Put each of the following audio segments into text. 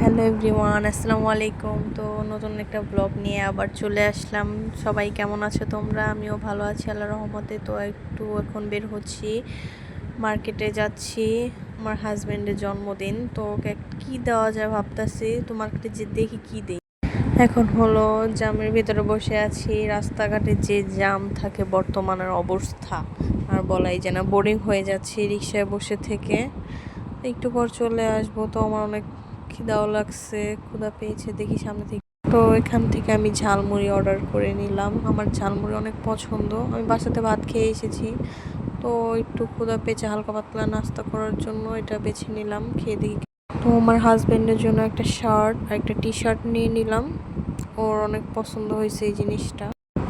Hello everyone, আসসালামু আলাইকুম। তো নতুন একটা ব্লগ নিয়ে আবার চলে আসলাম। সবাই কেমন আছো তোমরা? আমিও ভালো আছি আল্লাহর রহমতে। তো একটু এখন বের হচ্ছি, মার্কেটে যাচ্ছি। আমার হাজব্যান্ডের জন্মদিন, তো ওকে কী দেওয়া যায় ভাবতেছি। তো মার্কেটে যে দেখি কী দিই। এখন হলো জামের ভিতরে বসে আছি। রাস্তাঘাটে যে জাম থাকে বর্তমানের অবস্থা আর বলাই যায় না, বোরিং হয়ে যাচ্ছি রিক্সায় বসে থেকে। একটু পর চলে আসবো। তো আমার অনেক খিদাও লাগছে, ক্ষুধা পেয়েছে, দেখি সামনে থেকে। তো এখান থেকে আমি ঝালমুড়ি অর্ডার করে নিলাম। আমার ঝালমুড়ি অনেক পছন্দ, আমি বাসাতে ভাত খেয়ে এসেছি। তো একটু ক্ষুধা পেয়েছে, হালকা পাতলা নাস্তা করার জন্য এটা বেছে নিলাম, খেয়ে দেখি। তো আমার হাজব্যান্ডের জন্য একটা শার্ট আর একটা টি শার্ট নিয়ে নিলাম। ওর অনেক পছন্দ হয়েছে এই জিনিসটা।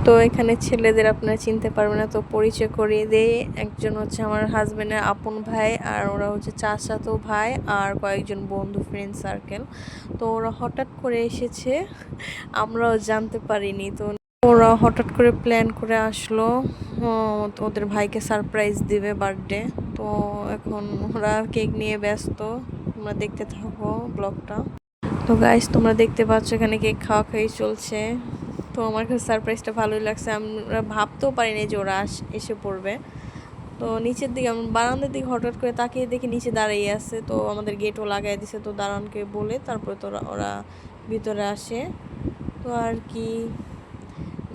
তো এখানে ছেলেদের আপনারা চিনতে পারবেন না, তো পরিচয় করিয়ে দেই। একজন হচ্ছে আমার হাজবেন্ডের আপন ভাই, আর ওরা হচ্ছে চাচাতো ভাই আর কয়েকজন বন্ধু, ফ্রেন্ড সার্কেল। তো ওরা হঠাৎ করে এসেছে, আমরাও জানতে পারিনি। তো ওরা হঠাৎ করে প্ল্যান করে আসলো ওদের ভাইকে সারপ্রাইজ দিবে বার্থডে। তো এখন ওরা কেক নিয়ে ব্যস্ত। তোমরা দেখতে থাকো ব্লগটা। তো গাইস, তোমরা দেখতে পাচ্ছ এখানে কেক খাওয়া খাওয়ি চলছে। তো আমার কাছে সারপ্রাইজটা ভালোই লাগছে। আমরা ভাবতেও পারিনি যে ওরা এসে পড়বে। তো নিচের দিকে, আমরা বারান্দার দিকে হঠাৎ করে তাকিয়ে দেখি নিচে দাঁড়িয়ে আছে। তো আমাদের গেটও লাগাই দিছে, তো দাঁড়ানকে বলে তারপরে তো ওরা ভিতরে আসে। তো আর কি,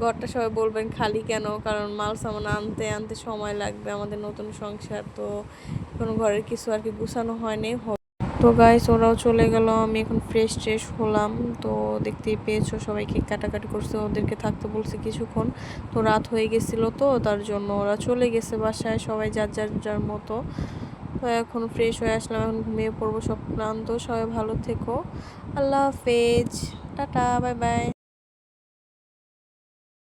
ঘরটা সবাই বলবেন খালি কেন, কারণ মাল সামান আনতে আনতে সময় লাগবে। আমাদের নতুন সংসার, তো কোনো ঘরের কিছু আর কি গুছানো হয়নি। তো গাইস, ওরাও চলে গেল, আমি এখন ফ্রেশ ট্রেশ হলাম। তো দেখতেই পেয়েছো সবাই কেক কাটাকাটি করছে, ওদেরকে থাকতে বলছে কিছুক্ষণ। তো রাত হয়ে গেছিলো, তো তার জন্য ওরা চলে গেছে বাসায়, সবাই যার যার যার মতো। তো এখন ফ্রেশ হয়ে আসলাম, এখন ঘুমিয়ে পড়বো। সব ক্লান্ত, সবাই ভালো থেকো, আল্লাহ হাফেজ, টাটা, বাই বাই।